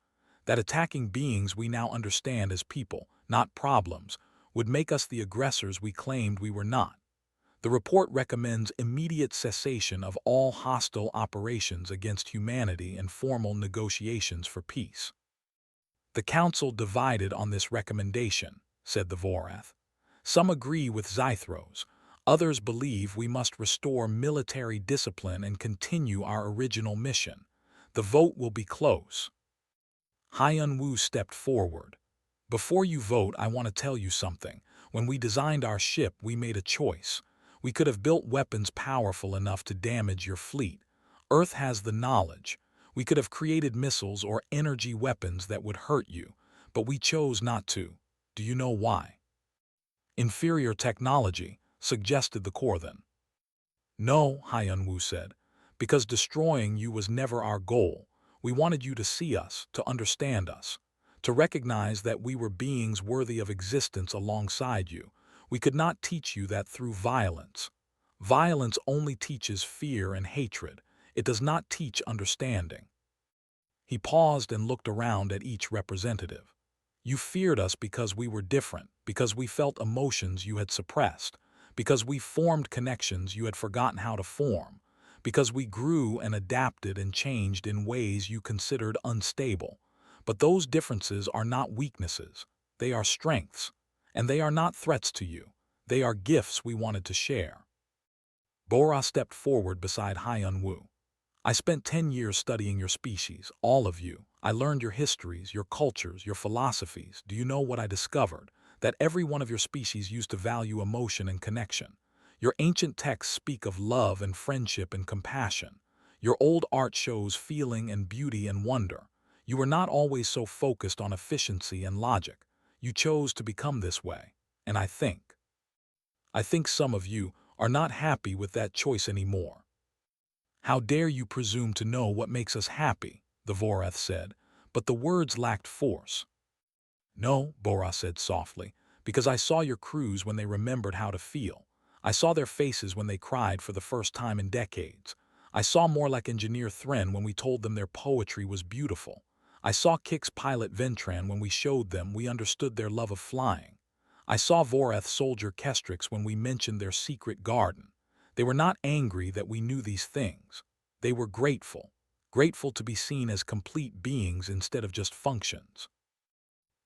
That attacking beings we now understand as people, not problems, would make us the aggressors we claimed we were not. The report recommends immediate cessation of all hostile operations against humanity and formal negotiations for peace. The Council divided on this recommendation, said the Vorath. Some agree with Zythros. Others believe we must restore military discipline and continue our original mission. The vote will be close. Hyun Woo stepped forward. Before you vote, I want to tell you something. When we designed our ship, we made a choice. We could have built weapons powerful enough to damage your fleet. Earth has the knowledge. We could have created missiles or energy weapons that would hurt you, but we chose not to. Do you know why? Inferior technology, suggested the Korthan. No, Hyun-woo said, because destroying you was never our goal. We wanted you to see us, to understand us, to recognize that we were beings worthy of existence alongside you. We could not teach you that through violence. Violence only teaches fear and hatred. It does not teach understanding. He paused and looked around at each representative. You feared us because we were different, because we felt emotions you had suppressed, because we formed connections you had forgotten how to form, because we grew and adapted and changed in ways you considered unstable. But those differences are not weaknesses. They are strengths. And they are not threats to you. They are gifts we wanted to share. Bora stepped forward beside Hyun-woo. I spent 10 years studying your species, all of you. I learned your histories, your cultures, your philosophies. Do you know what I discovered? That every one of your species used to value emotion and connection. Your ancient texts speak of love and friendship and compassion. Your old art shows feeling and beauty and wonder. You were not always so focused on efficiency and logic. You chose to become this way. And I think some of you are not happy with that choice anymore. How dare you presume to know what makes us happy, the Vorath said, but the words lacked force. No, Bora said softly, because I saw your crews when they remembered how to feel. I saw their faces when they cried for the first time in decades. I saw more like Engineer Thren when we told them their poetry was beautiful. I saw Kix pilot Ventran when we showed them we understood their love of flying. I saw Vorath soldier Kestrix when we mentioned their secret garden. They were not angry that we knew these things. They were grateful. Grateful to be seen as complete beings instead of just functions.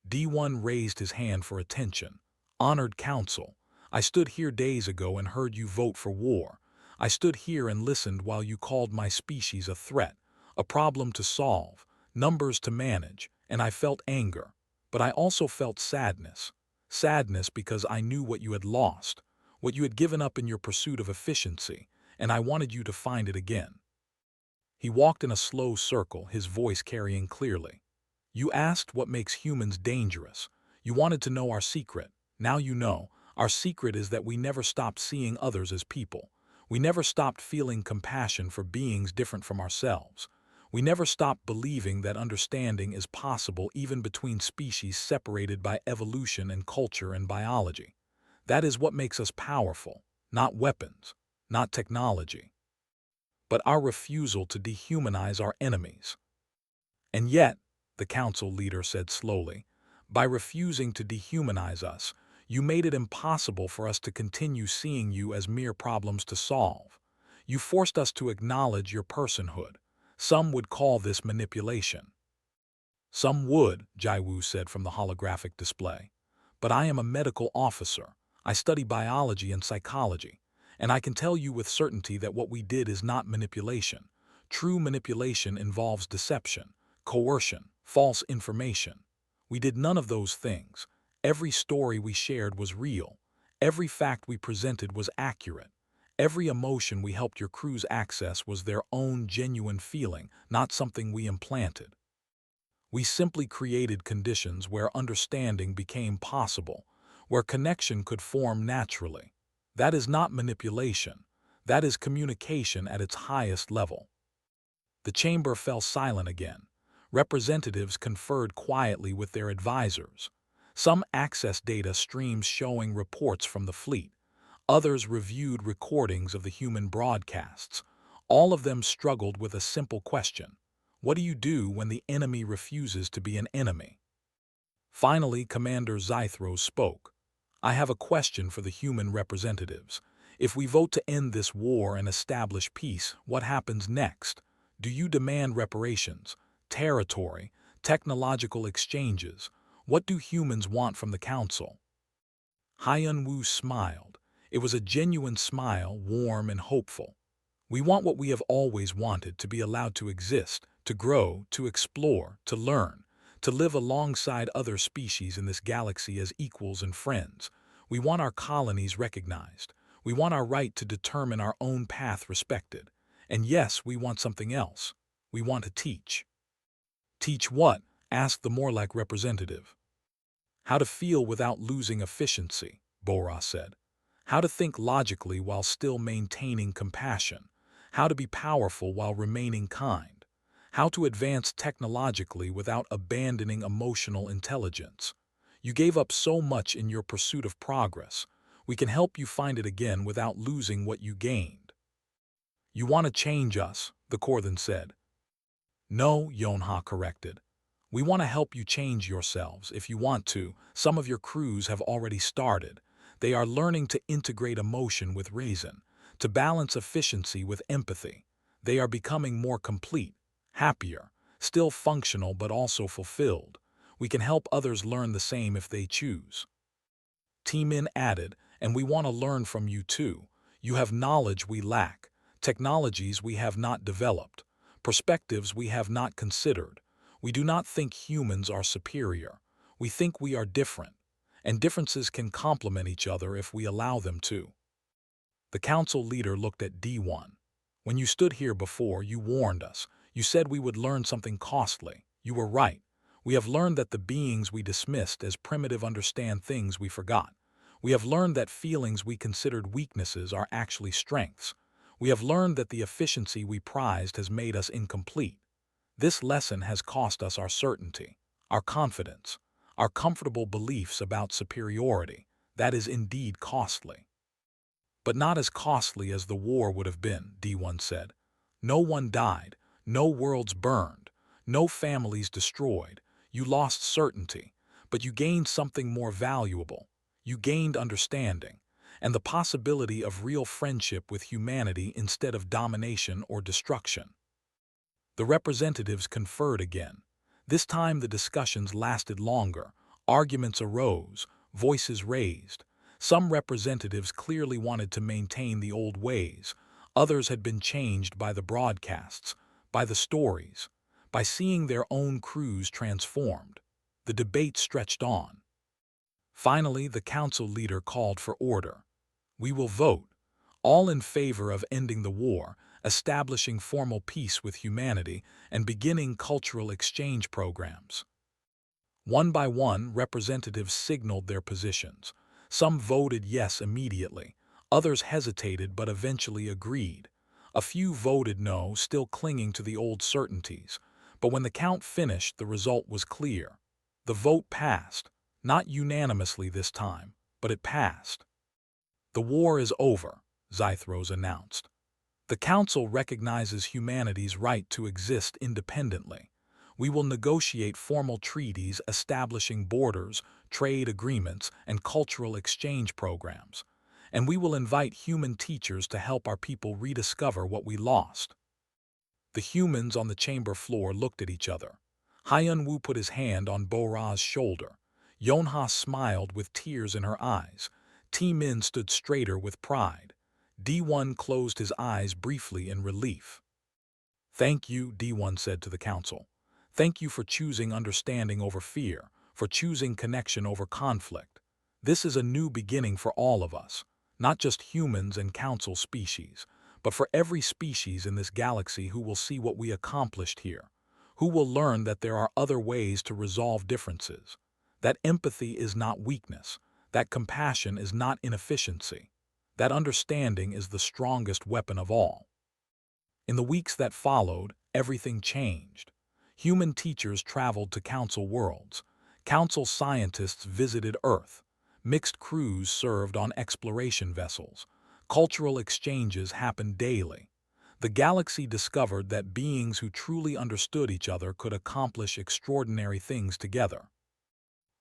D1 raised his hand for attention. Honored Council, I stood here days ago and heard you vote for war. I stood here and listened while you called my species a threat, a problem to solve, numbers to manage, and I felt anger. But I also felt sadness. Sadness because I knew what you had lost, what you had given up in your pursuit of efficiency, and I wanted you to find it again. He walked in a slow circle, his voice carrying clearly. You asked what makes humans dangerous. You wanted to know our secret. Now you know. Our secret is that we never stopped seeing others as people. We never stopped feeling compassion for beings different from ourselves. We never stopped believing that understanding is possible even between species separated by evolution and culture and biology. That is what makes us powerful, not weapons, not technology, but our refusal to dehumanize our enemies. And yet, the council leader said slowly, by refusing to dehumanize us, you made it impossible for us to continue seeing you as mere problems to solve. You forced us to acknowledge your personhood. Some would call this manipulation. Some would, Jaiwoo said from the holographic display. But I am a medical officer. I study biology and psychology, and I can tell you with certainty that what we did is not manipulation. True manipulation involves deception, coercion, false information. We did none of those things. Every story we shared was real. Every fact we presented was accurate. Every emotion we helped your crews access was their own genuine feeling, not something we implanted. We simply created conditions where understanding became possible, where connection could form naturally. That is not manipulation. That is communication at its highest level. The chamber fell silent again. Representatives conferred quietly with their advisors. Some accessed data streams showing reports from the fleet. Others reviewed recordings of the human broadcasts. All of them struggled with a simple question. What do you do when the enemy refuses to be an enemy? Finally, Commander Zythros spoke. I have a question for the human representatives. If we vote to end this war and establish peace, what happens next? Do you demand reparations, territory, technological exchanges? What do humans want from the Council? Hyun-woo smiled. It was a genuine smile, warm and hopeful. We want what we have always wanted, to be allowed to exist, to grow, to explore, to learn, to live alongside other species in this galaxy as equals and friends. We want our colonies recognized. We want our right to determine our own path respected. And yes, we want something else. We want to teach. Teach what? Asked the Morlach representative. How to feel without losing efficiency, Boras said. How to think logically while still maintaining compassion. How to be powerful while remaining kind. How to advance technologically without abandoning emotional intelligence. You gave up so much in your pursuit of progress. We can help you find it again without losing what you gained. You want to change us, the Korthan said. No, Yonha corrected. We want to help you change yourselves if you want to. Some of your crews have already started. They are learning to integrate emotion with reason, to balance efficiency with empathy. They are becoming more complete, happier, still functional but also fulfilled. We can help others learn the same if they choose. T-Min added, and we want to learn from you too. You have knowledge we lack, technologies we have not developed, perspectives we have not considered. We do not think humans are superior. We think we are different, and differences can complement each other if we allow them to. The council leader looked at D1. When you stood here before, you warned us. You said we would learn something costly. You were right. We have learned that the beings we dismissed as primitive understand things we forgot. We have learned that feelings we considered weaknesses are actually strengths. We have learned that the efficiency we prized has made us incomplete. This lesson has cost us our certainty, our confidence, our comfortable beliefs about superiority. That is indeed costly. But not as costly as the war would have been, D1 said. No one died, no worlds burned, no families destroyed. You lost certainty, but you gained something more valuable. You gained understanding, and the possibility of real friendship with humanity instead of domination or destruction. The representatives conferred again. This time the discussions lasted longer. Arguments arose, voices raised. Some representatives clearly wanted to maintain the old ways. Others had been changed by the broadcasts, by the stories, by seeing their own crews transformed. The debate stretched on. Finally, the council leader called for order. We will vote. All in favor of ending the war, establishing formal peace with humanity, and beginning cultural exchange programs. One by one, representatives signaled their positions. Some voted yes immediately. Others hesitated but eventually agreed. A few voted no, still clinging to the old certainties. But when the count finished, the result was clear. The vote passed. Not unanimously this time, but it passed. The war is over, Zythros announced. The Council recognizes humanity's right to exist independently. We will negotiate formal treaties establishing borders, trade agreements, and cultural exchange programs. And we will invite human teachers to help our people rediscover what we lost. The humans on the chamber floor looked at each other. Hyun-woo put his hand on Bo-Ra's shoulder. Yonha smiled with tears in her eyes. T-Min stood straighter with pride. D1 closed his eyes briefly in relief. Thank you, D1 said to the council. Thank you for choosing understanding over fear, for choosing connection over conflict. This is a new beginning for all of us, not just humans and council species, but for every species in this galaxy who will see what we accomplished here, who will learn that there are other ways to resolve differences, that empathy is not weakness, that compassion is not inefficiency, that understanding is the strongest weapon of all. In the weeks that followed, everything changed. Human teachers traveled to council worlds. Council scientists visited Earth. Mixed crews served on exploration vessels. Cultural exchanges happened daily. The galaxy discovered that beings who truly understood each other could accomplish extraordinary things together.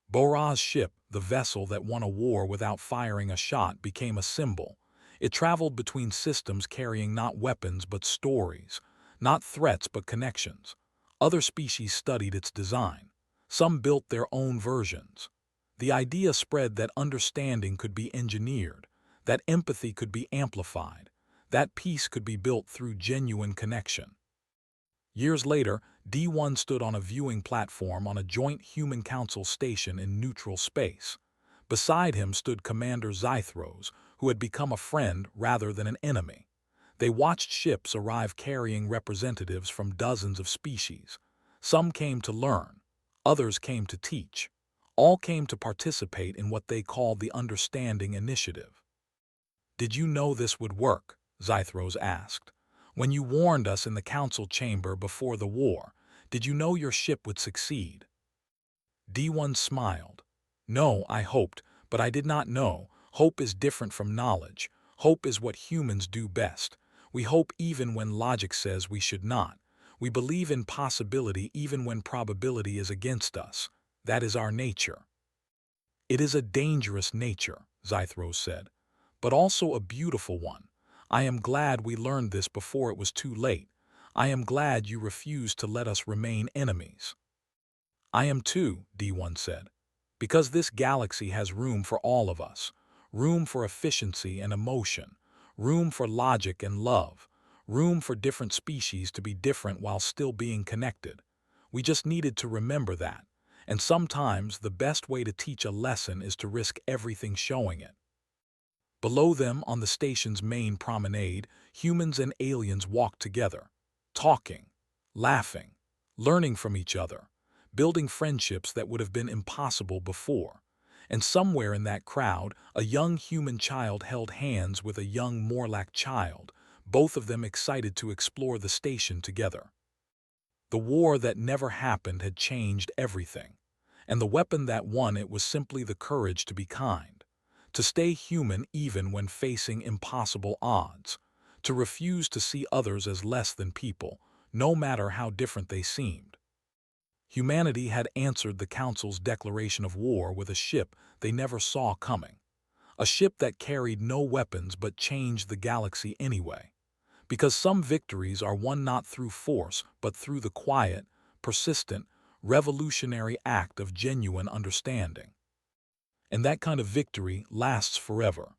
Bo-Ra's ship, the vessel that won a war without firing a shot, became a symbol. It traveled between systems carrying not weapons but stories, not threats but connections. Other species studied its design. Some built their own versions. The idea spread that understanding could be engineered, that empathy could be amplified, that peace could be built through genuine connection. Years later, D1 stood on a viewing platform on a joint Human Council station in neutral space. Beside him stood Commander Zythros, who had become a friend rather than an enemy. They watched ships arrive carrying representatives from dozens of species. Some came to learn, others came to teach. All came to participate in what they called the Understanding Initiative. "Did you know this would work?" Zythros asked. "When you warned us in the council chamber before the war, did you know your ship would succeed?" D1 smiled. "No, I hoped, but I did not know. Hope is different from knowledge. Hope is what humans do best. We hope even when logic says we should not. We believe in possibility even when probability is against us. That is our nature." "It is a dangerous nature," Zythros said, "but also a beautiful one. I am glad we learned this before it was too late. I am glad you refused to let us remain enemies." "I am too," D1 said, "because this galaxy has room for all of us. Room for efficiency and emotion. Room for logic and love. Room for different species to be different while still being connected. We just needed to remember that. And sometimes the best way to teach a lesson is to risk everything showing it." Below them, on the station's main promenade, humans and aliens walked together, talking, laughing, learning from each other, building friendships that would have been impossible before. And somewhere in that crowd, a young human child held hands with a young Morlack child, both of them excited to explore the station together. The war that never happened had changed everything, and the weapon that won it was simply the courage to be kind, to stay human even when facing impossible odds, to refuse to see others as less than people, no matter how different they seemed. Humanity had answered the Council's declaration of war with a ship they never saw coming, a ship that carried no weapons but changed the galaxy anyway. Because some victories are won not through force, but through the quiet, persistent, revolutionary act of genuine understanding. And that kind of victory lasts forever.